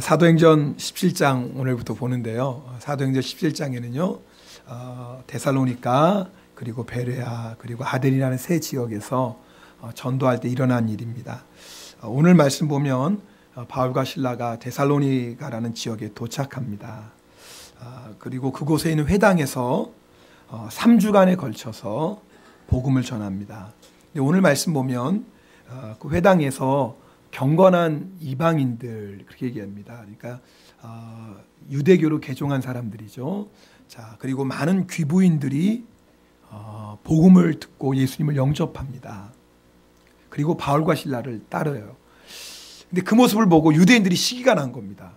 사도행전 17장 오늘부터 보는데요. 사도행전 17장에는요. 데살로니가 그리고 베레아 그리고 아덴이라는 세 지역에서 전도할 때 일어난 일입니다. 오늘 말씀 보면 바울과 실라가 데살로니가라는 지역에 도착합니다. 그리고 그곳에 있는 회당에서 3주간에 걸쳐서 복음을 전합니다. 오늘 말씀 보면 그 회당에서 경건한 이방인들 그렇게 얘기합니다. 그러니까 유대교로 개종한 사람들이죠. 자, 그리고 많은 귀부인들이 복음을 듣고 예수님을 영접합니다. 그리고 바울과 실라를 따라요. 근데 그 모습을 보고 유대인들이 시기가 난 겁니다.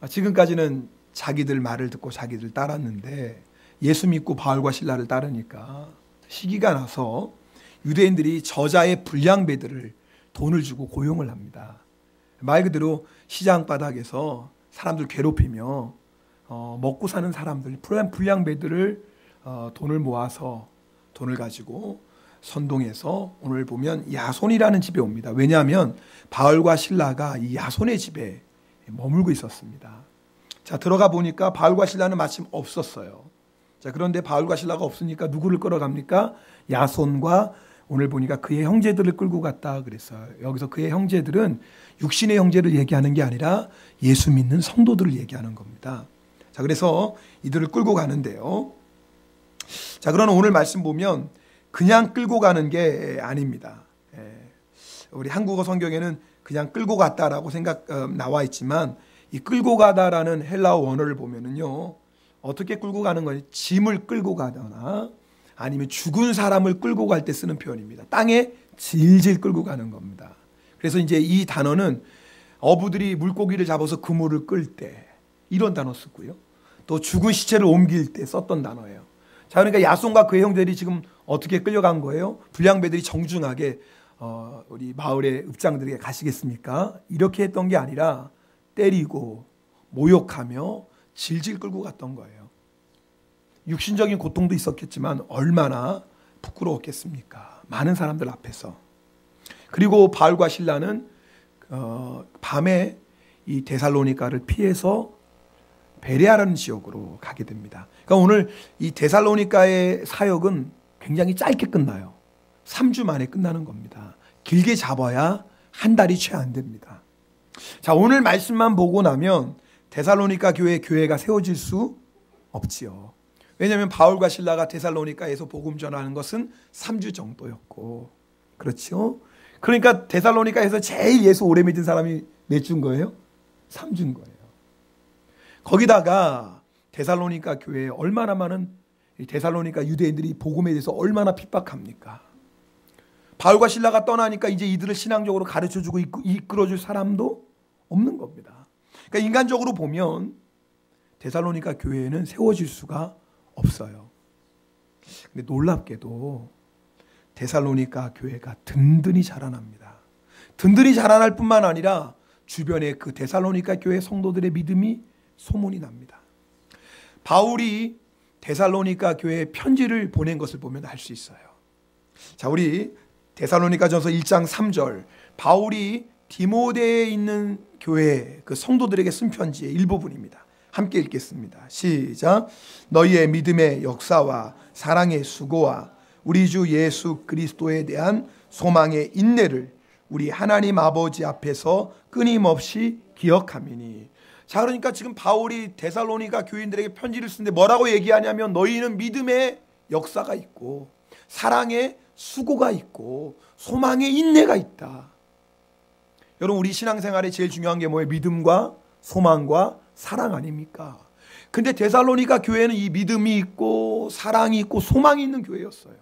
지금까지는 자기들 말을 듣고 자기들 따랐는데 예수 믿고 바울과 실라를 따르니까 시기가 나서 유대인들이 저자의 불량배들을 돈을 주고 고용을 합니다. 말 그대로 시장 바닥에서 사람들 괴롭히며 먹고 사는 사람들, 불량배들을 돈을 모아서 돈을 가지고 선동해서 오늘 보면 야손이라는 집에 옵니다. 왜냐하면 바울과 실라가 이 야손의 집에 머물고 있었습니다. 자, 들어가 보니까 바울과 실라는 마침 없었어요. 자, 그런데 바울과 실라가 없으니까 누구를 끌어갑니까? 야손과 오늘 보니까 그의 형제들을 끌고 갔다 그랬어요. 여기서 그의 형제들은 육신의 형제를 얘기하는 게 아니라 예수 믿는 성도들을 얘기하는 겁니다. 자, 그래서 이들을 끌고 가는데요. 자, 그러나 오늘 말씀 보면 그냥 끌고 가는 게 아닙니다. 우리 한국어 성경에는 그냥 끌고 갔다라고 나와 있지만 이 끌고 가다라는 헬라어 원어를 보면은요. 어떻게 끌고 가는 거예요? 짐을 끌고 가거나 아니면 죽은 사람을 끌고 갈 때 쓰는 표현입니다. 땅에 질질 끌고 가는 겁니다. 그래서 이제 이 단어는 어부들이 물고기를 잡아서 그물을 끌 때 이런 단어 쓰고요. 또 죽은 시체를 옮길 때 썼던 단어예요. 자, 그러니까 야손과 그의 형제들이 지금 어떻게 끌려간 거예요? 불량배들이 정중하게 우리 마을의 읍장들에게 가시겠습니까? 이렇게 했던 게 아니라 때리고 모욕하며 질질 끌고 갔던 거예요. 육신적인 고통도 있었겠지만 얼마나 부끄러웠겠습니까? 많은 사람들 앞에서. 그리고 바울과 실라는 밤에 이 데살로니가를 피해서 베레아라는 지역으로 가게 됩니다. 그러니까 오늘 이 데살로니가의 사역은 굉장히 짧게 끝나요. 3주 만에 끝나는 겁니다. 길게 잡아야 한 달이 채 안 됩니다. 자, 오늘 말씀만 보고 나면 데살로니가 교회가 세워질 수 없지요. 왜냐하면 바울과 실라가 데살로니가에서 복음 전하는 것은 3주 정도였고, 그렇죠? 그러니까 데살로니가에서 제일 예수 오래 믿은 사람이 몇 주인 거예요? 3주인 거예요. 거기다가 데살로니가 교회에 얼마나 많은 데살로니가 유대인들이 복음에 대해서 얼마나 핍박합니까? 바울과 실라가 떠나니까 이제 이들을 신앙적으로 가르쳐주고 이끌어줄 사람도 없는 겁니다. 그러니까 인간적으로 보면 데살로니가 교회에는 세워질 수가 없어요. 근데 놀랍게도 데살로니가 교회가 든든히 자라납니다. 든든히 자라날 뿐만 아니라 주변에 그 데살로니가 교회 성도들의 믿음이 소문이 납니다. 바울이 데살로니가 교회에 편지를 보낸 것을 보면 알 수 있어요. 자, 우리 데살로니가전서 1장 3절 바울이 디모데에 있는 교회 그 성도들에게 쓴 편지의 일부분입니다. 함께 읽겠습니다. 시작. 너희의 믿음의 역사와 사랑의 수고와 우리 주 예수 그리스도에 대한 소망의 인내를 우리 하나님 아버지 앞에서 끊임없이 기억함이니. 자, 그러니까 지금 바울이 데살로니가 교인들에게 편지를 쓰는데 뭐라고 얘기하냐면 너희는 믿음의 역사가 있고 사랑의 수고가 있고 소망의 인내가 있다. 여러분, 우리 신앙생활에 제일 중요한 게 뭐예요? 믿음과 소망과 사랑 아닙니까? 근데 데살로니가 교회는 이 믿음이 있고 사랑이 있고 소망이 있는 교회였어요.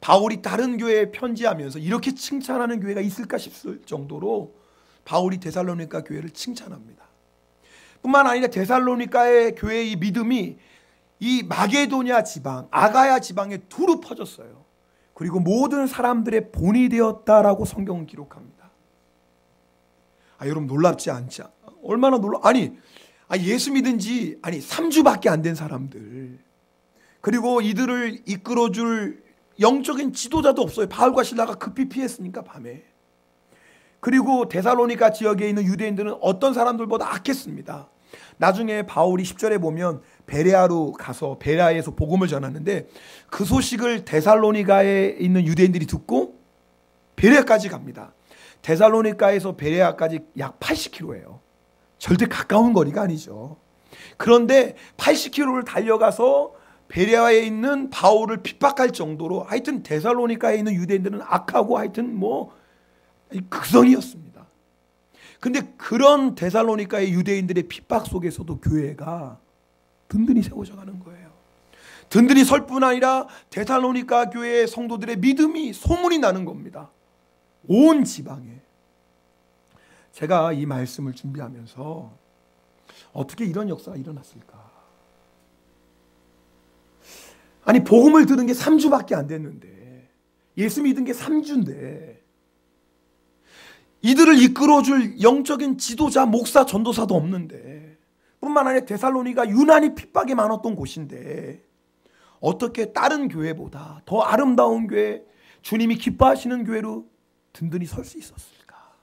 바울이 다른 교회에 편지하면서 이렇게 칭찬하는 교회가 있을까 싶을 정도로 바울이 데살로니가 교회를 칭찬합니다. 뿐만 아니라 데살로니가의 교회의 이 믿음이 이 마게도냐 지방, 아가야 지방에 두루 퍼졌어요. 그리고 모든 사람들의 본이 되었다라고 성경은 기록합니다. 여러분 놀랍지 않지? 얼마나 예수 믿은 지 3주밖에 안 된 사람들, 그리고 이들을 이끌어줄 영적인 지도자도 없어요. 바울과 실라가 급히 피했으니까 밤에. 그리고 데살로니가 지역에 있는 유대인들은 어떤 사람들보다 악했습니다. 나중에 바울이 10절에 보면 베레아로 가서 베레아에서 복음을 전하는데 그 소식을 데살로니가에 있는 유대인들이 듣고 베레아까지 갑니다. 데살로니가에서 베레아까지 약 80km예요. 절대 가까운 거리가 아니죠. 그런데 80km를 달려가서 베레아에 있는 바울을 핍박할 정도로 하여튼 데살로니가에 있는 유대인들은 악하고 하여튼 뭐 극성이었습니다. 근데 그런 데살로니가의 유대인들의 핍박 속에서도 교회가 든든히 세워져 가는 거예요. 든든히 설 뿐 아니라 데살로니가 교회의 성도들의 믿음이 소문이 나는 겁니다. 온 지방에. 제가 이 말씀을 준비하면서 어떻게 이런 역사가 일어났을까? 아니 복음을 들은 게 3주밖에 안 됐는데, 예수 믿은 게 3주인데 이들을 이끌어줄 영적인 지도자, 목사, 전도사도 없는데, 뿐만 아니라 데살로니가 유난히 핍박이 많았던 곳인데 어떻게 다른 교회보다 더 아름다운 교회, 주님이 기뻐하시는 교회로 든든히 설 수 있었을까?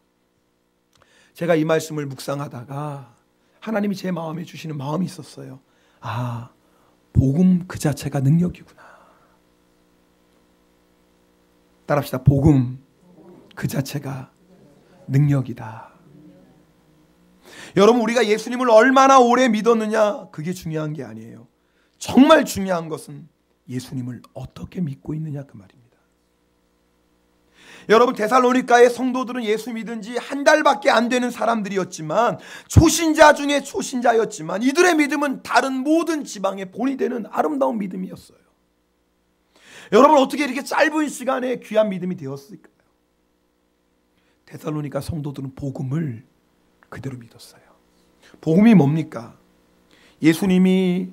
제가 이 말씀을 묵상하다가 하나님이 제 마음에 주시는 마음이 있었어요. 아, 복음 그 자체가 능력이구나. 따라합시다. 복음 그 자체가 능력이다. 여러분, 우리가 예수님을 얼마나 오래 믿었느냐, 그게 중요한 게 아니에요. 정말 중요한 것은 예수님을 어떻게 믿고 있느냐, 그 말입니다. 여러분, 데살로니가의 성도들은 예수 믿은 지 한 달밖에 안 되는 사람들이었지만, 초신자 중에 초신자였지만 이들의 믿음은 다른 모든 지방의 본이 되는 아름다운 믿음이었어요. 여러분, 어떻게 이렇게 짧은 시간에 귀한 믿음이 되었을까요? 데살로니가 성도들은 복음을 그대로 믿었어요. 복음이 뭡니까? 예수님이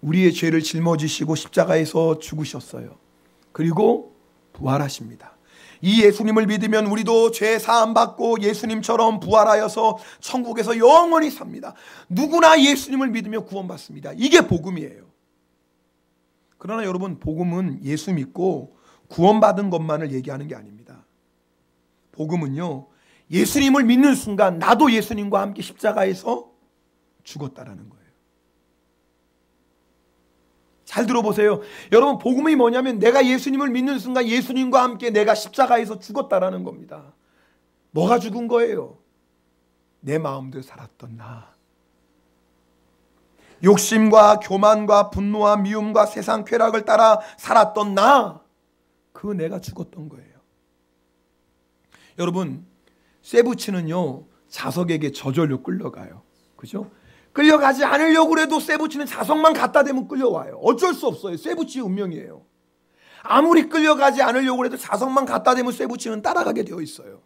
우리의 죄를 짊어지시고 십자가에서 죽으셨어요. 그리고 부활하십니다. 이 예수님을 믿으면 우리도 죄 사함 받고 예수님처럼 부활하여서 천국에서 영원히 삽니다. 누구나 예수님을 믿으며 구원받습니다. 이게 복음이에요. 그러나 여러분, 복음은 예수 믿고 구원받은 것만을 얘기하는 게 아닙니다. 복음은요, 예수님을 믿는 순간 나도 예수님과 함께 십자가에서 죽었다라는 거예요. 잘 들어보세요. 여러분, 복음이 뭐냐면 내가 예수님을 믿는 순간 예수님과 함께 내가 십자가에서 죽었다라는 겁니다. 뭐가 죽은 거예요? 내 마음대로 살았던 나. 욕심과 교만과 분노와 미움과 세상 쾌락을 따라 살았던 나. 그 내가 죽었던 거예요. 여러분, 쇠붙이는요, 자석에게 저절로 끌려가요. 그죠? 끌려가지 않으려고 해도 쇠붙이는 자석만 갖다 대면 끌려와요. 어쩔 수 없어요. 쇠붙이의 운명이에요. 아무리 끌려가지 않으려고 해도 자석만 갖다 대면 쇠붙이는 따라가게 되어 있어요.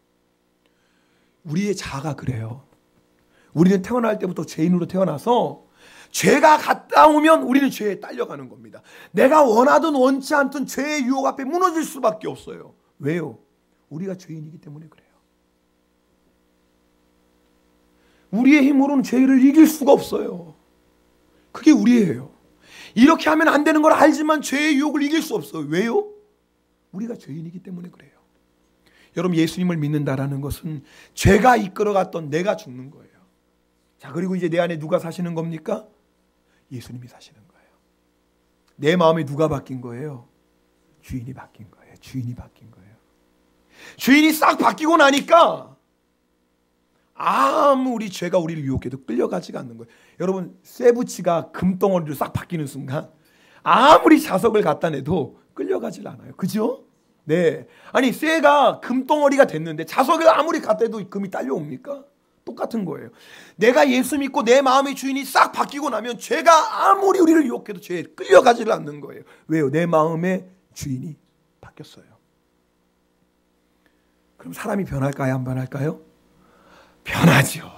우리의 자아가 그래요. 우리는 태어날 때부터 죄인으로 태어나서 죄가 갔다 오면 우리는 죄에 딸려가는 겁니다. 내가 원하든 원치 않든 죄의 유혹 앞에 무너질 수밖에 없어요. 왜요? 우리가 죄인이기 때문에 그래요. 우리의 힘으로는 죄를 이길 수가 없어요. 그게 우리예요. 이렇게 하면 안 되는 걸 알지만 죄의 유혹을 이길 수 없어요. 왜요? 우리가 죄인이기 때문에 그래요. 여러분, 예수님을 믿는다라는 것은 죄가 이끌어갔던 내가 죽는 거예요. 자, 그리고 이제 내 안에 누가 사시는 겁니까? 예수님이 사시는 거예요. 내 마음에 누가 바뀐 거예요? 주인이 바뀐 거예요. 주인이 바뀐 거예요. 주인이 싹 바뀌고 나니까 아무리 죄가 우리를 유혹해도 끌려가지가 않는 거예요. 여러분, 쇠붙이가 금덩어리로 싹 바뀌는 순간 아무리 자석을 갖다 내도 끌려가질 않아요. 그죠? 네. 아니, 쇠가 금덩어리가 됐는데 자석을 아무리 갖다 내도 금이 딸려옵니까? 똑같은 거예요. 내가 예수 믿고 내 마음의 주인이 싹 바뀌고 나면 죄가 아무리 우리를 유혹해도 죄에 끌려가지를 않는 거예요. 왜요? 내 마음의 주인이 바뀌었어요. 그럼 사람이 변할까요? 안 변할까요? 변하죠.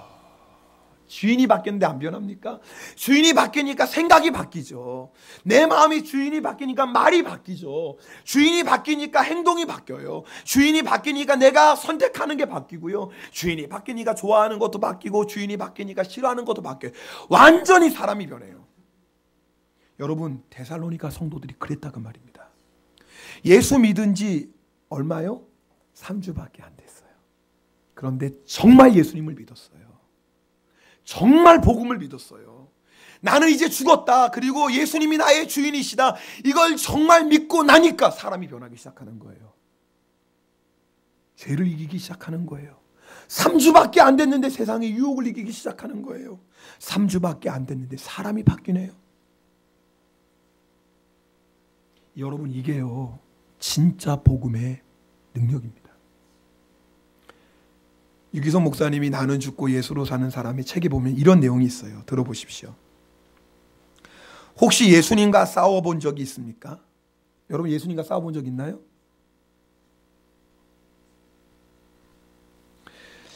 주인이 바뀌었는데 안 변합니까? 주인이 바뀌니까 생각이 바뀌죠. 내 마음이 주인이 바뀌니까 말이 바뀌죠. 주인이 바뀌니까 행동이 바뀌어요. 주인이 바뀌니까 내가 선택하는 게 바뀌고요. 주인이 바뀌니까 좋아하는 것도 바뀌고, 주인이 바뀌니까 싫어하는 것도 바뀌어요. 완전히 사람이 변해요. 여러분, 데살로니가 성도들이 그랬다고 말입니다. 예수 믿은 지 얼마요? 3주밖에 안 됐어요. 그런데 정말 예수님을 믿었어요. 정말 복음을 믿었어요. 나는 이제 죽었다. 그리고 예수님이 나의 주인이시다. 이걸 정말 믿고 나니까 사람이 변하기 시작하는 거예요. 죄를 이기기 시작하는 거예요. 3주밖에 안 됐는데 세상의 유혹을 이기기 시작하는 거예요. 3주밖에 안 됐는데 사람이 바뀌네요. 여러분, 이게요, 진짜 복음의 능력입니다. 유기성 목사님이 나는 죽고 예수로 사는 사람의 책에 보면 이런 내용이 있어요. 들어보십시오. 혹시 예수님과 싸워본 적이 있습니까? 여러분, 예수님과 싸워본 적 있나요?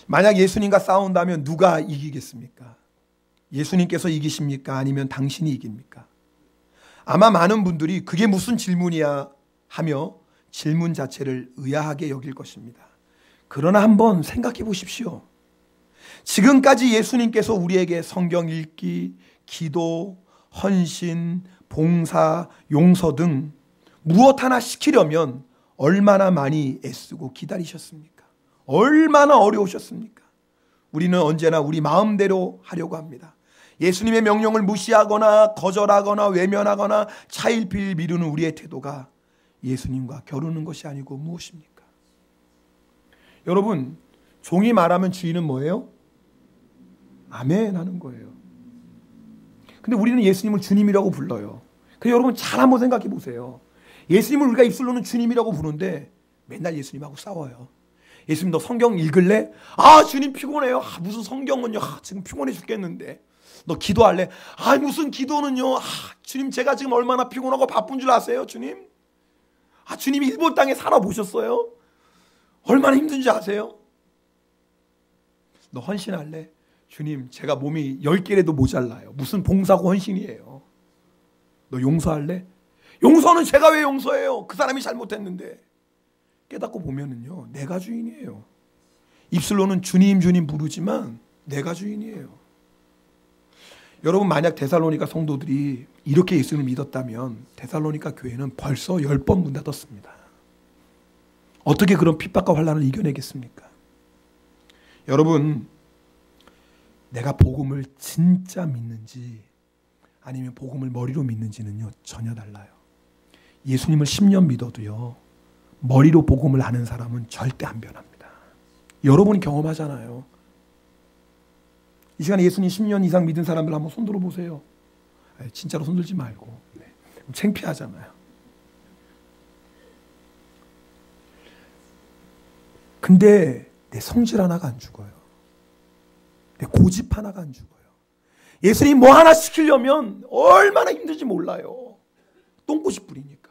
만약 예수님과 싸운다면 누가 이기겠습니까? 예수님께서 이기십니까? 아니면 당신이 이깁니까? 아마 많은 분들이 그게 무슨 질문이야 하며 질문 자체를 의아하게 여길 것입니다. 그러나 한번 생각해 보십시오. 지금까지 예수님께서 우리에게 성경 읽기, 기도, 헌신, 봉사, 용서 등 무엇 하나 시키려면 얼마나 많이 애쓰고 기다리셨습니까? 얼마나 어려우셨습니까? 우리는 언제나 우리 마음대로 하려고 합니다. 예수님의 명령을 무시하거나 거절하거나 외면하거나 차일피일 미루는 우리의 태도가 예수님과 겨루는 것이 아니고 무엇입니까? 여러분, 종이 말하면 주인은 뭐예요? 아멘 하는 거예요. 근데 우리는 예수님을 주님이라고 불러요. 그래서 여러분, 잘 한번 생각해 보세요. 예수님을 우리가 입술로는 주님이라고 부르는데 맨날 예수님하고 싸워요. 예수님, 너 성경 읽을래? 아, 주님 피곤해요. 아, 무슨 성경은요. 아, 지금 피곤해 죽겠는데. 너 기도할래? 아, 무슨 기도는요. 아, 주님, 제가 지금 얼마나 피곤하고 바쁜 줄 아세요, 주님? 아, 주님이 일본 땅에 살아보셨어요? 얼마나 힘든지 아세요? 너 헌신할래? 주님, 제가 몸이 10개라도 모자라요. 무슨 봉사고 헌신이에요. 너 용서할래? 용서는 제가 왜 용서해요? 그 사람이 잘못했는데. 깨닫고 보면은요, 내가 주인이에요. 입술로는 주님 주님 부르지만 내가 주인이에요. 여러분, 만약 데살로니가 성도들이 이렇게 예수님을 믿었다면 데살로니가 교회는 벌써 10번 문 닫았습니다. 어떻게 그런 핍박과 환난을 이겨내겠습니까? 여러분, 내가 복음을 진짜 믿는지 아니면 복음을 머리로 믿는지는요, 전혀 달라요. 예수님을 10년 믿어도요, 머리로 복음을 아는 사람은 절대 안 변합니다. 여러분이 경험하잖아요. 이 시간에 예수님 10년 이상 믿은 사람들 한번 손 들어보세요. 진짜로 손 들지 말고. 네. 창피하잖아요. 근데 내 성질 하나가 안 죽어요. 내 고집 하나가 안 죽어요. 예수님 뭐 하나 시키려면 얼마나 힘든지 몰라요. 똥꼬시 뿌리니까.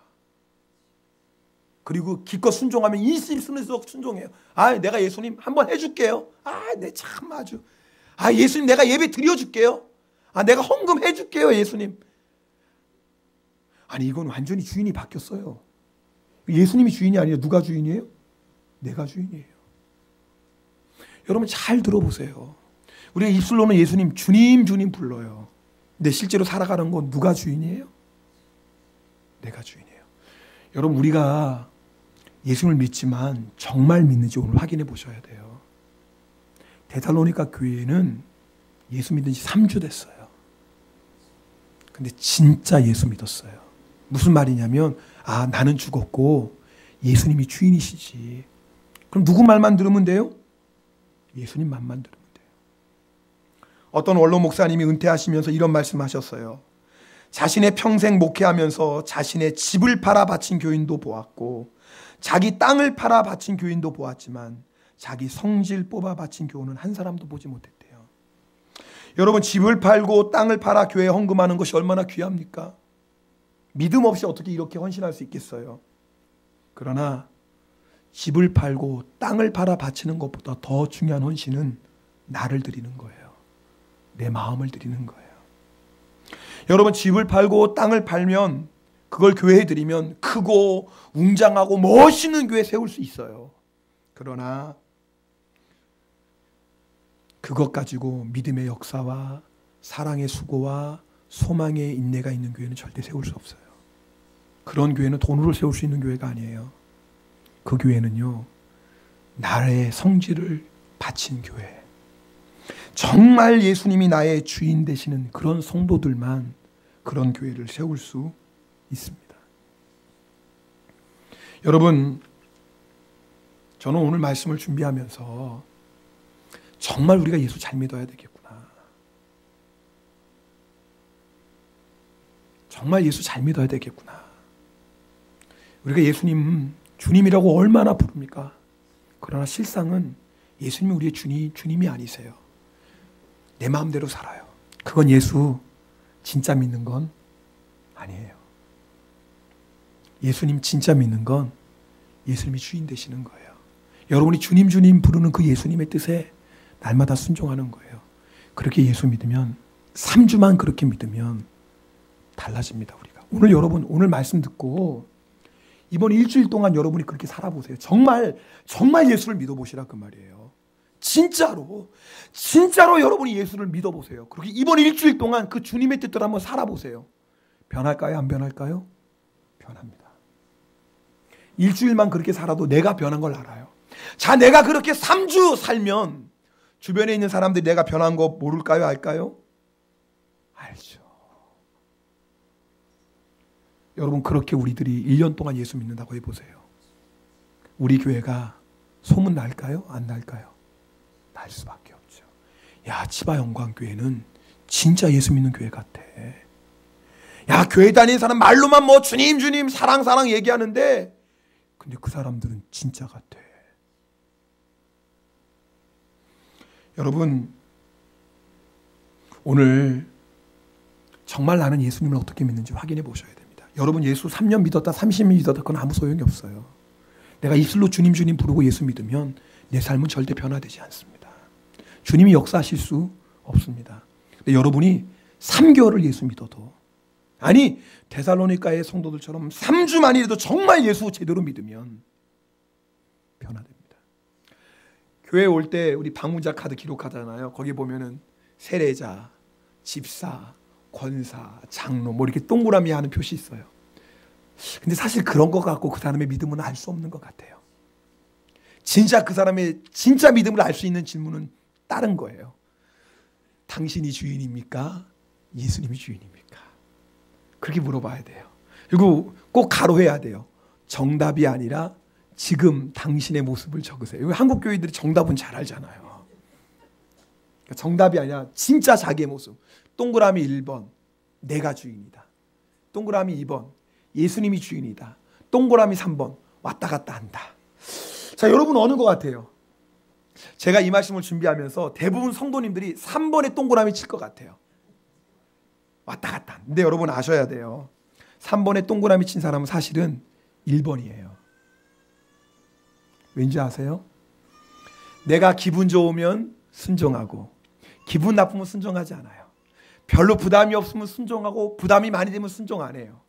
그리고 기껏 순종하면 일심순에서 순종해요. 아, 내가 예수님 한번 해줄게요. 아, 내 참 아주. 아, 예수님 내가 예배 드려줄게요. 아, 내가 헌금 해줄게요, 예수님. 아니, 이건 완전히 주인이 바뀌었어요. 예수님이 주인이 아니라 누가 주인이에요? 내가 주인이에요. 여러분, 잘 들어보세요. 우리가 입술로는 예수님 주님 주님 불러요. 근데 실제로 살아가는 건 누가 주인이에요? 내가 주인이에요. 여러분, 우리가 예수님을 믿지만 정말 믿는지 오늘 확인해 보셔야 돼요. 데살로니가 교회는 예수 믿은 지 3주 됐어요. 근데 진짜 예수 믿었어요. 무슨 말이냐면, 아, 나는 죽었고 예수님이 주인이시지. 그럼 누구 말만 들으면 돼요? 예수님 말만 들으면 돼요. 어떤 원로 목사님이 은퇴하시면서 이런 말씀하셨어요. 자신의 평생 목회하면서 자신의 집을 팔아 바친 교인도 보았고 자기 땅을 팔아 바친 교인도 보았지만 자기 성질 뽑아 바친 교우는 한 사람도 보지 못했대요. 여러분, 집을 팔고 땅을 팔아 교회에 헌금하는 것이 얼마나 귀합니까? 믿음 없이 어떻게 이렇게 헌신할 수 있겠어요? 그러나 집을 팔고 땅을 팔아 바치는 것보다 더 중요한 헌신은 나를 드리는 거예요. 내 마음을 드리는 거예요. 여러분, 집을 팔고 땅을 팔면 그걸 교회에 드리면 크고 웅장하고 멋있는 교회 세울 수 있어요. 그러나 그것 가지고 믿음의 역사와 사랑의 수고와 소망의 인내가 있는 교회는 절대 세울 수 없어요. 그런 교회는 돈으로 세울 수 있는 교회가 아니에요. 그 교회는요, 나의 성질을 바친 교회, 정말 예수님이 나의 주인 되시는 그런 성도들만 그런 교회를 세울 수 있습니다. 여러분, 저는 오늘 말씀을 준비하면서 정말 우리가 예수 잘 믿어야 되겠구나, 정말 예수 잘 믿어야 되겠구나. 우리가 예수님 주님이라고 얼마나 부릅니까? 그러나 실상은 예수님이 우리의 주님이 아니세요. 내 마음대로 살아요. 그건 예수 진짜 믿는 건 아니에요. 예수님 진짜 믿는 건 예수님이 주인 되시는 거예요. 여러분이 주님 주님 부르는 그 예수님의 뜻에 날마다 순종하는 거예요. 그렇게 예수 믿으면, 3주만 그렇게 믿으면 달라집니다. 우리가 오늘 말씀 듣고 이번 일주일 동안 여러분이 그렇게 살아보세요. 정말 예수를 믿어보시라 그 말이에요. 진짜로 여러분이 예수를 믿어보세요. 그렇게 이번 일주일 동안 그 주님의 뜻대로 한번 살아보세요. 변할까요? 안 변할까요? 변합니다. 일주일만 그렇게 살아도 내가 변한 걸 알아요. 자, 내가 그렇게 3주 살면 주변에 있는 사람들이 내가 변한 거 모를까요? 알까요? 알죠. 여러분, 그렇게 우리들이 1년 동안 예수 믿는다고 해보세요. 우리 교회가 소문 날까요? 안 날까요? 날 수밖에 없죠. 야, 치바영광교회는 진짜 예수 믿는 교회 같아. 야, 교회 다니는 사람 말로만 뭐 주님 주님 사랑 사랑 얘기하는데, 근데 그 사람들은 진짜 같아. 여러분, 오늘 정말 나는 예수님을 어떻게 믿는지 확인해 보셔야 됩니다. 여러분, 예수 3년 믿었다 30년 믿었다 그건 아무 소용이 없어요. 내가 입술로 주님 주님 부르고 예수 믿으면 내 삶은 절대 변화되지 않습니다. 주님이 역사하실 수 없습니다. 근데 여러분이 3개월을 예수 믿어도, 아니 데살로니가의 성도들처럼 3주만이라도 정말 예수 제대로 믿으면 변화됩니다. 교회 올 때 우리 방문자 카드 기록하잖아요. 거기 보면은 세례자, 집사, 권사, 장로 뭐 이렇게 동그라미 하는 표시 있어요. 근데 사실 그런 거 갖고 그 사람의 믿음은 알 수 없는 것 같아요. 진짜 그 사람의 진짜 믿음을 알 수 있는 질문은 다른 거예요. 당신이 주인입니까? 예수님이 주인입니까? 그렇게 물어봐야 돼요. 그리고 꼭 가로해야 돼요. 정답이 아니라 지금 당신의 모습을 적으세요. 한국 교회들이 정답은 잘 알잖아요. 정답이 아니라 진짜 자기의 모습. 동그라미 1번, 내가 주인이다. 동그라미 2번, 예수님이 주인이다. 동그라미 3번, 왔다 갔다 한다. 자, 여러분 어느 것 같아요? 제가 이 말씀을 준비하면서 대부분 성도님들이 3번에 동그라미 칠 것 같아요. 왔다 갔다. 근데 여러분 아셔야 돼요. 3번에 동그라미 친 사람은 사실은 1번이에요. 왠지 아세요? 내가 기분 좋으면 순종하고 기분 나쁘면 순종하지 않아요. 별로 부담이 없으면 순종하고 부담이 많이 되면 순종 안 해요.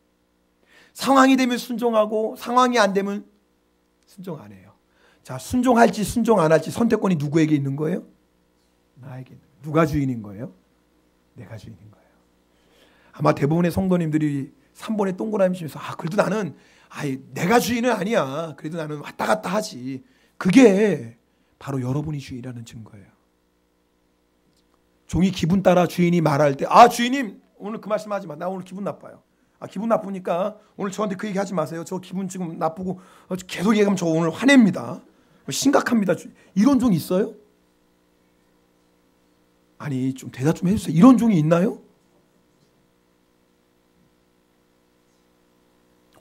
상황이 되면 순종하고 상황이 안 되면 순종 안 해요. 자, 순종할지 순종 안 할지 선택권이 누구에게 있는 거예요? 나에게. 누가 주인인 거예요? 내가 주인인 거예요. 아마 대부분의 성도님들이 3번에 동그라미 치면서 그래도 나는 내가 주인은 아니야. 그래도 나는 왔다 갔다 하지. 그게 바로 여러분이 주인이라는 증거예요. 종이 기분 따라 주인이 말할 때 주인님 오늘 그 말씀하지 마. 나 오늘 기분 나빠요. 기분 나쁘니까 오늘 저한테 그 얘기 하지 마세요. 저 기분 지금 나쁘고 계속 얘기하면 저 오늘 화냅니다. 심각합니다. 이런 종 있어요? 아니 좀 대답 좀 해주세요. 이런 종이 있나요?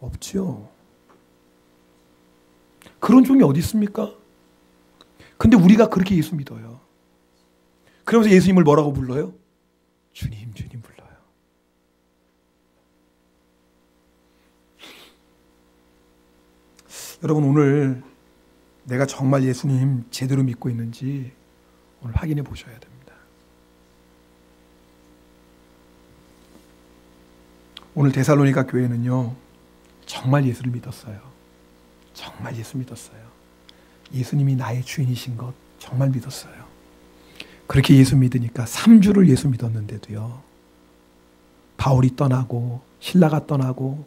없죠. 그런 종이 어디 있습니까? 근데 우리가 그렇게 예수 믿어요. 그러면서 예수님을 뭐라고 불러요? 주님, 주님 불러요. 여러분 오늘 내가 정말 예수님 제대로 믿고 있는지 오늘 확인해 보셔야 됩니다. 오늘 데살로니가 교회는요 정말 예수를 믿었어요. 정말 예수 믿었어요. 예수님이 나의 주인이신 것 정말 믿었어요. 그렇게 예수 믿으니까 3주를 예수 믿었는데도요 바울이 떠나고 신라가 떠나고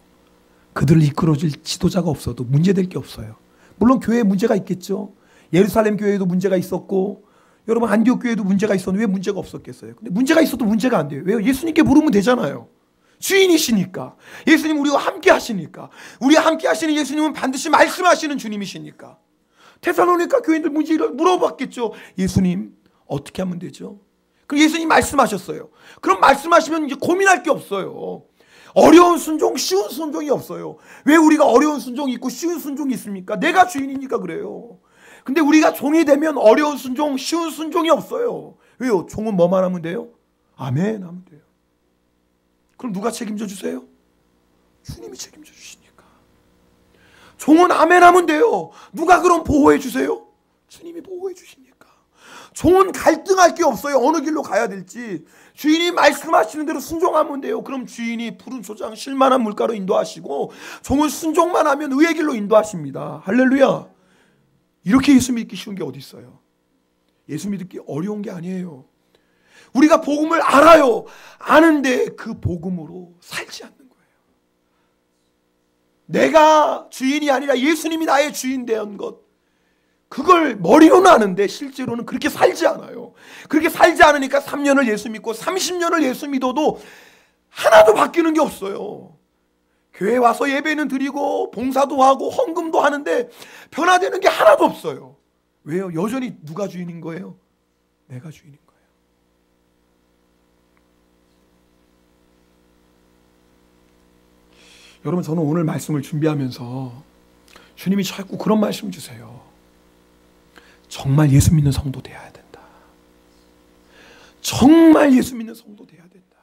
그들을 이끌어줄 지도자가 없어도 문제될 게 없어요. 물론 교회에 문제가 있겠죠. 예루살렘 교회에도 문제가 있었고 여러분 안디옥 교회도 문제가 있었는데 왜 문제가 없었겠어요? 근데 문제가 있어도 문제가 안 돼요. 왜요? 예수님께 물으면 되잖아요. 주인이시니까. 예수님 우리와 함께 하시니까. 우리와 함께 하시는 예수님은 반드시 말씀하시는 주님이시니까. 데살로니가 교인들 문제를 물어봤겠죠. 예수님 어떻게 하면 되죠? 그럼 예수님 말씀하셨어요. 그럼 말씀하시면 이제 고민할 게 없어요. 어려운 순종, 쉬운 순종이 없어요. 왜 우리가 어려운 순종이 있고 쉬운 순종이 있습니까? 내가 주인이니까 그래요. 근데 우리가 종이 되면 어려운 순종, 쉬운 순종이 없어요. 왜요? 종은 뭐만 하면 돼요? 아멘 하면 돼요. 그럼 누가 책임져 주세요? 주님이 책임져 주시니까. 종은 아멘 하면 돼요. 누가 그럼 보호해 주세요? 주님이 보호해 주시니까. 종은 갈등할 게 없어요. 어느 길로 가야 될지. 주인이 말씀하시는 대로 순종하면 돼요. 그럼 주인이 푸른 초장 쉴만한 물가로 인도하시고, 종은 순종만 하면 의의 길로 인도하십니다. 할렐루야. 이렇게 예수 믿기 쉬운 게 어디 있어요? 예수 믿기 어려운 게 아니에요. 우리가 복음을 알아요. 아는데 그 복음으로 살지 않는 거예요. 내가 주인이 아니라 예수님이 나의 주인 된 것, 그걸 머리로는 아는데 실제로는 그렇게 살지 않아요. 그렇게 살지 않으니까 3년을 예수 믿고 30년을 예수 믿어도 하나도 바뀌는 게 없어요. 교회 와서 예배는 드리고 봉사도 하고 헌금도 하는데 변화되는 게 하나도 없어요. 왜요? 여전히 누가 주인인 거예요? 내가 주인인 거예요. 여러분, 저는 오늘 말씀을 준비하면서 주님이 자꾸 그런 말씀 주세요. 정말 예수 믿는 성도 돼야 된다. 정말 예수 믿는 성도 돼야 된다.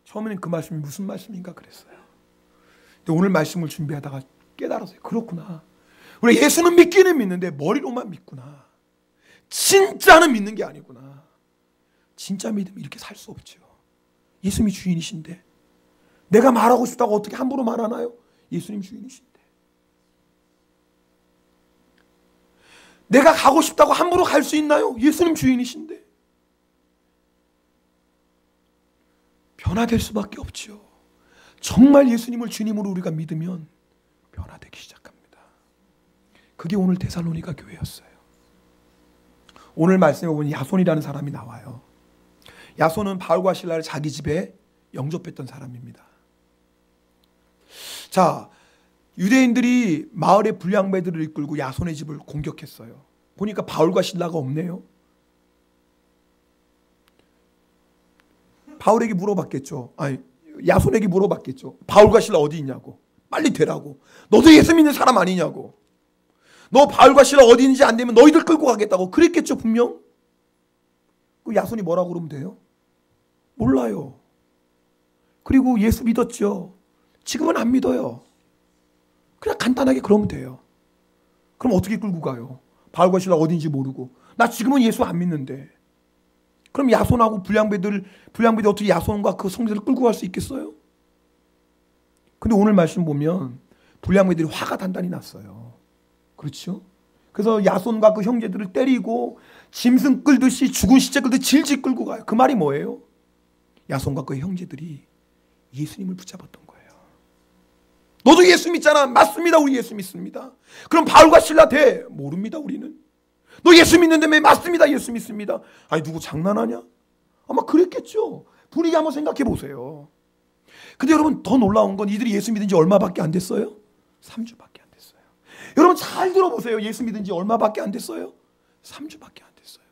처음에는 그 말씀이 무슨 말씀인가 그랬어요. 근데 오늘 말씀을 준비하다가 깨달았어요. 그렇구나. 우리 예수는 믿기는 믿는데 머리로만 믿구나. 진짜는 믿는 게 아니구나. 진짜 믿으면 이렇게 살 수 없죠. 예수님이 주인이신데 내가 말하고 싶다고 어떻게 함부로 말하나요? 예수님 주인이신데. 내가 가고 싶다고 함부로 갈 수 있나요? 예수님 주인이신데. 변화될 수밖에 없죠. 정말 예수님을 주님으로 우리가 믿으면 변화되기 시작합니다. 그게 오늘 데살로니가 교회였어요. 오늘 말씀에 보면 야손이라는 사람이 나와요. 야손은 바울과 실라를 자기 집에 영접했던 사람입니다. 자, 유대인들이 마을의 불량배들을 이끌고 야손의 집을 공격했어요. 보니까 바울과 실라가 없네요. 바울에게 물어봤겠죠. 아니, 야손에게 물어봤겠죠. 바울과 실라 어디 있냐고. 빨리 되라고. 너도 예수 믿는 사람 아니냐고. 너 바울과 실라 어디 있는지 안 되면 너희들 끌고 가겠다고. 그랬겠죠, 분명. 그 야손이 뭐라고 그러면 돼요? 몰라요. 그리고 예수 믿었죠. 지금은 안 믿어요. 그냥 간단하게 그러면 돼요. 그럼 어떻게 끌고 가요? 바울과 실라 어딘지 모르고. 나 지금은 예수 안 믿는데. 그럼 야손하고 불량배들이 어떻게 야손과 그 성도들을 끌고 갈 수 있겠어요? 근데 오늘 말씀 보면 불량배들이 화가 단단히 났어요. 그렇죠? 그래서 야손과 그 형제들을 때리고 짐승 끌듯이 죽은 시체 끌듯이 질질 끌고 가요. 그 말이 뭐예요? 야손과 그 형제들이 예수님을 붙잡았던 거예요. 너도 예수 믿잖아. 맞습니다. 우리 예수 믿습니다. 그럼 바울과 실라 돼? 모릅니다. 우리는. 너 예수 믿는다며? 맞습니다. 예수 믿습니다. 아니 누구 장난하냐? 아마 그랬겠죠. 분위기 한번 생각해 보세요. 근데 여러분 더 놀라운 건 이들이 예수 믿은 지 얼마밖에 안 됐어요? 3주밖에 안 됐어요. 여러분 잘 들어보세요. 예수 믿은 지 얼마밖에 안 됐어요? 3주밖에 안 됐어요.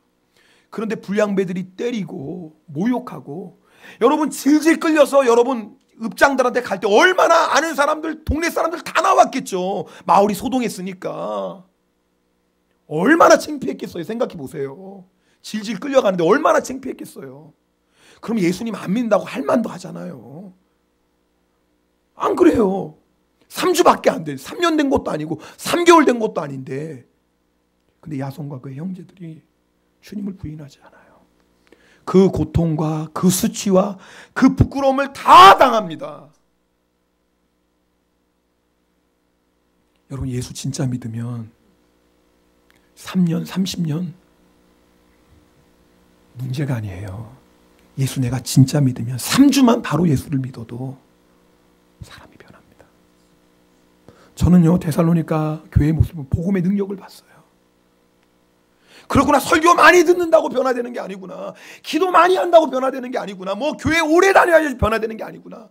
그런데 불량배들이 때리고 모욕하고 여러분 질질 끌려서 여러분 읍장들한테 갈 때 얼마나 아는 사람들 동네 사람들 다 나왔겠죠. 마을이 소동했으니까. 얼마나 창피했겠어요. 생각해 보세요. 질질 끌려가는데 얼마나 창피했겠어요. 그럼 예수님 안 믿는다고 할 만도 하잖아요. 안 그래요. 3주밖에 안 돼. 3년 된 것도 아니고 3개월 된 것도 아닌데. 근데 야손과 그의 형제들이 주님을 부인하지 않아요. 그 고통과 그 수치와 그 부끄러움을 다 당합니다. 여러분 예수 진짜 믿으면 3년, 30년 문제가 아니에요. 예수 내가 진짜 믿으면 3주만 바로 예수를 믿어도 사람이 변합니다. 저는요 데살로니가 교회의 모습은 복음의 능력을 봤어요. 그렇구나. 설교 많이 듣는다고 변화되는 게 아니구나. 기도 많이 한다고 변화되는 게 아니구나. 뭐 교회 오래 다녀야지 변화되는 게 아니구나.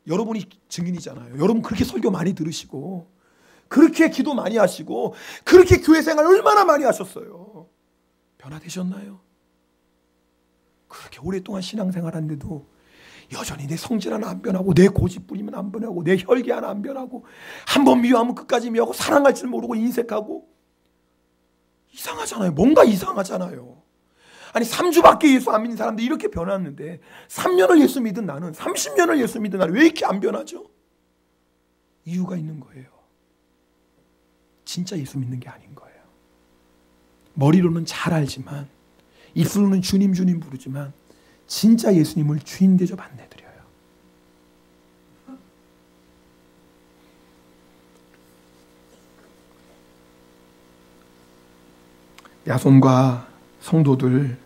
여러분이 증인이잖아요. 여러분 그렇게 설교 많이 들으시고 그렇게 기도 많이 하시고 그렇게 교회 생활 얼마나 많이 하셨어요. 변화되셨나요? 그렇게 오랫동안 신앙생활 하는데도 여전히 내 성질 하나 안 변하고 내 고집부리면 안 변하고 내 혈기 하나 안 변하고 한번 미워하면 끝까지 미워하고 사랑할 줄 모르고 인색하고 이상하잖아요. 뭔가 이상하잖아요. 아니 3주밖에 예수 안 믿는 사람들이 이렇게 변했는데 3년을 예수 믿은 나는 30년을 예수 믿은 나는 왜 이렇게 안 변하죠? 이유가 있는 거예요. 진짜 예수 믿는 게 아닌 거예요. 머리로는 잘 알지만 입술로는 주님 주님 부르지만 진짜 예수님을 주인 대접 안 내드려요. 야손과 성도들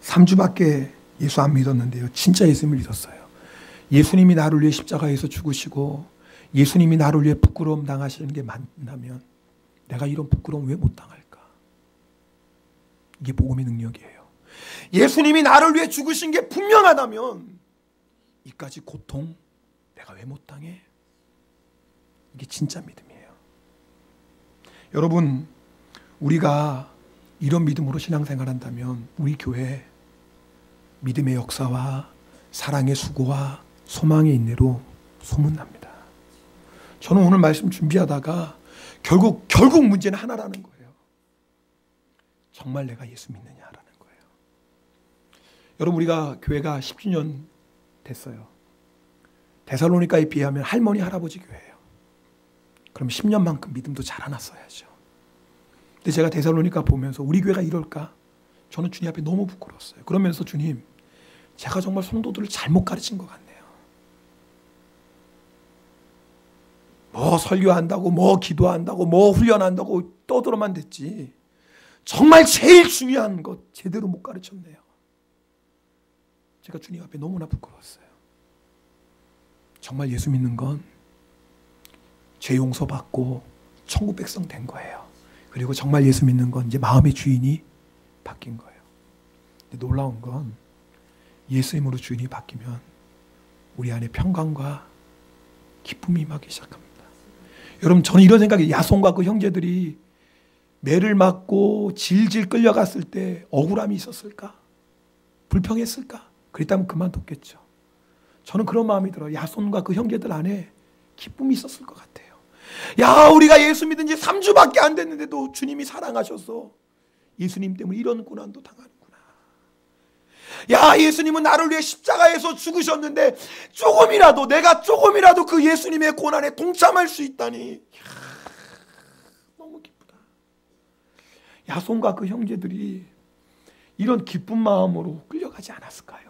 3주밖에 예수 안 믿었는데요. 진짜 예수님을 믿었어요. 예수님이 나를 위해 십자가에서 죽으시고 예수님이 나를 위해 부끄러움 당하시는 게 맞다면 내가 이런 부끄러움 왜 못 당할까? 이게 복음의 능력이에요. 예수님이 나를 위해 죽으신 게 분명하다면 이까지 고통 내가 왜 못 당해? 이게 진짜 믿음이에요. 여러분, 우리가 이런 믿음으로 신앙생활 한다면 우리 교회 믿음의 역사와 사랑의 수고와 소망의 인내로 소문납니다. 저는 오늘 말씀 준비하다가 결국 문제는 하나라는 거예요. 정말 내가 예수 믿느냐라는 거예요. 여러분, 우리가 교회가 10주년 됐어요. 데살로니가에 비하면 할머니 할아버지 교회예요. 그럼 10년만큼 믿음도 자라났어야죠. 근데 제가 데살로니가 보면서 우리 교회가 이럴까? 저는 주님 앞에 너무 부끄러웠어요. 그러면서 주님, 제가 정말 성도들을 잘못 가르친 것 같네요. 뭐 설교한다고, 뭐 기도한다고, 뭐 훈련한다고 떠들어만 됐지. 정말 제일 중요한 것 제대로 못 가르쳤네요. 제가 주님 앞에 너무나 부끄러웠어요. 정말 예수 믿는 건 죄 용서받고 천국 백성 된 거예요. 그리고 정말 예수 믿는 건 이제 마음의 주인이 바뀐 거예요. 근데 놀라운 건 예수님으로 주인이 바뀌면 우리 안에 평강과 기쁨이 임하기 시작합니다. 여러분, 저는 이런 생각이, 야손과 그 형제들이 매를 맞고 질질 끌려갔을 때 억울함이 있었을까? 불평했을까? 그랬다면 그만뒀겠죠. 저는 그런 마음이 들어요. 야손과 그 형제들 안에 기쁨이 있었을 것 같아요. 야, 우리가 예수 믿은 지 3주밖에 안 됐는데도 주님이 사랑하셔서 예수님 때문에 이런 고난도 당하는구나. 야, 예수님은 나를 위해 십자가에서 죽으셨는데 내가 조금이라도 그 예수님의 고난에 동참할 수 있다니. 이야, 너무 기쁘다. 야손과 그 형제들이 이런 기쁜 마음으로 끌려가지 않았을까요?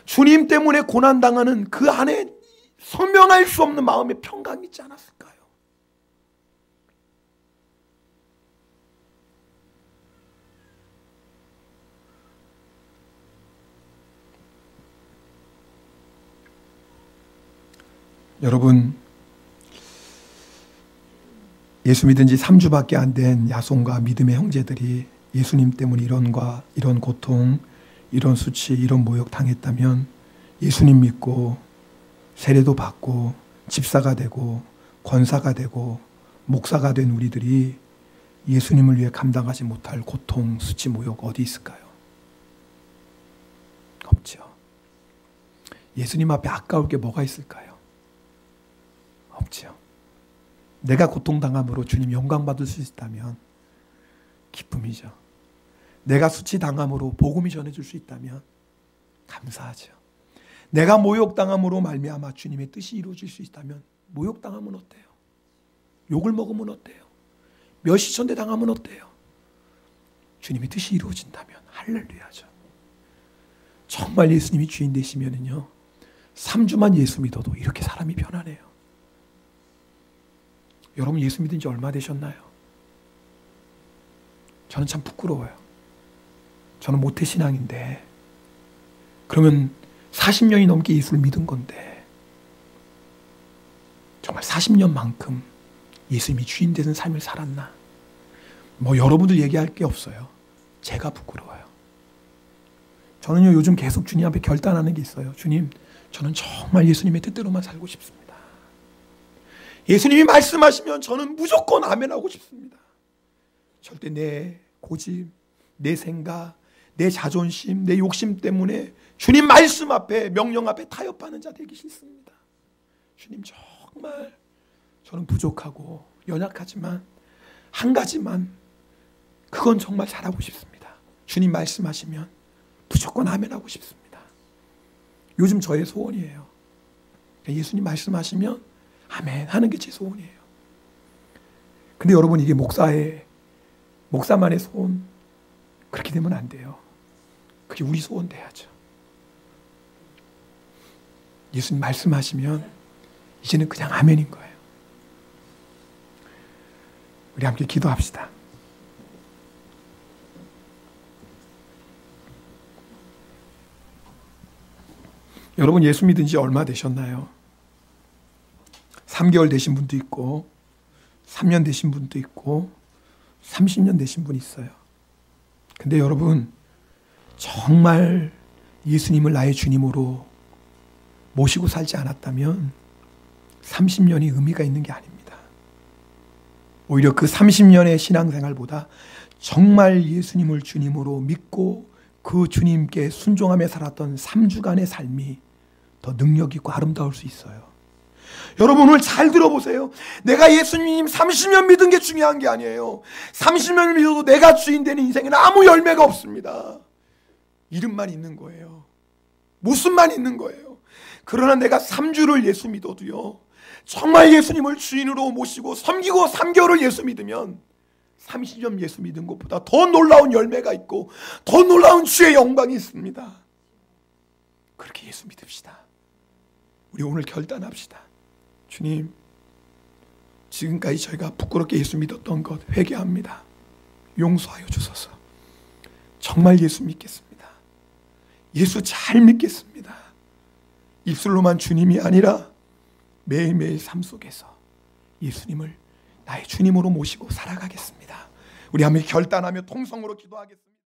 주님 때문에 고난당하는 그 안에 설명할 수 없는 마음의 평강이 있지 않았을까요? 여러분, 예수 믿은 지 3주밖에 안 된 야손과 믿음의 형제들이 예수님 때문에 이런 고통, 이런 수치, 이런 모욕 당했다면 예수님 믿고 세례도 받고 집사가 되고 권사가 되고 목사가 된 우리들이 예수님을 위해 감당하지 못할 고통, 수치, 모욕 어디 있을까요? 없죠. 예수님 앞에 아까울 게 뭐가 있을까요? 없죠. 내가 고통당함으로 주님 영광 받을 수 있다면 기쁨이죠. 내가 수치당함으로 복음이 전해질 수 있다면 감사하죠. 내가 모욕당함으로 말미암아 주님의 뜻이 이루어질 수 있다면 모욕당하면 어때요? 욕을 먹으면 어때요? 멸시천대 당하면 어때요? 주님의 뜻이 이루어진다면 할렐루야죠. 정말 예수님이 주인 되시면은요, 3주만 예수 믿어도 이렇게 사람이 변하네요. 여러분, 예수 믿은 지 얼마 되셨나요? 저는 참 부끄러워요. 저는 모태신앙인데, 그러면 40년이 넘게 예수를 믿은 건데 정말 40년만큼 예수님이 주인 되는 삶을 살았나? 뭐 여러분들 얘기할 게 없어요. 제가 부끄러워요. 저는요 요즘 계속 주님 앞에 결단하는 게 있어요. 주님, 저는 정말 예수님의 뜻대로만 살고 싶습니다. 예수님이 말씀하시면 저는 무조건 아멘하고 싶습니다. 절대 내 고집, 내 생각, 내 자존심, 내 욕심 때문에 주님 말씀 앞에, 명령 앞에 타협하는 자 되기 싫습니다. 주님, 정말 저는 부족하고 연약하지만 한 가지만, 그건 정말 잘하고 싶습니다. 주님 말씀하시면 무조건 아멘하고 싶습니다. 요즘 저의 소원이에요. 예수님 말씀하시면 아멘 하는 게 제 소원이에요. 근데 여러분, 이게 목사만의 소원, 그렇게 되면 안 돼요. 그게 우리 소원 돼야죠. 예수님 말씀하시면 이제는 그냥 아멘인 거예요. 우리 함께 기도합시다. 여러분, 예수 믿은 지 얼마 되셨나요? 3개월 되신 분도 있고 3년 되신 분도 있고 30년 되신 분이 있어요. 근데 여러분, 정말 예수님을 나의 주님으로 모시고 살지 않았다면 30년이 의미가 있는 게 아닙니다. 오히려 그 30년의 신앙생활보다 정말 예수님을 주님으로 믿고 그 주님께 순종하며 살았던 3주간의 삶이 더 능력 있고 아름다울 수 있어요. 여러분, 오늘 잘 들어보세요. 내가 예수님 30년 믿은 게 중요한 게 아니에요. 30년을 믿어도 내가 주인 되는 인생에는 아무 열매가 없습니다. 이름만 있는 거예요. 모습만 있는 거예요. 그러나 내가 3주를 예수 믿어도요, 정말 예수님을 주인으로 모시고 섬기고 3개월을 예수 믿으면 30년 예수 믿은 것보다 더 놀라운 열매가 있고 더 놀라운 주의 영광이 있습니다. 그렇게 예수 믿읍시다. 우리 오늘 결단합시다. 주님, 지금까지 저희가 부끄럽게 예수 믿었던 것 회개합니다. 용서하여 주소서. 정말 예수 믿겠습니다. 예수 잘 믿겠습니다. 입술로만 주님이 아니라 매일매일 삶 속에서 예수님을 나의 주님으로 모시고 살아가겠습니다. 우리 함께 결단하며 통성으로 기도하겠습니다.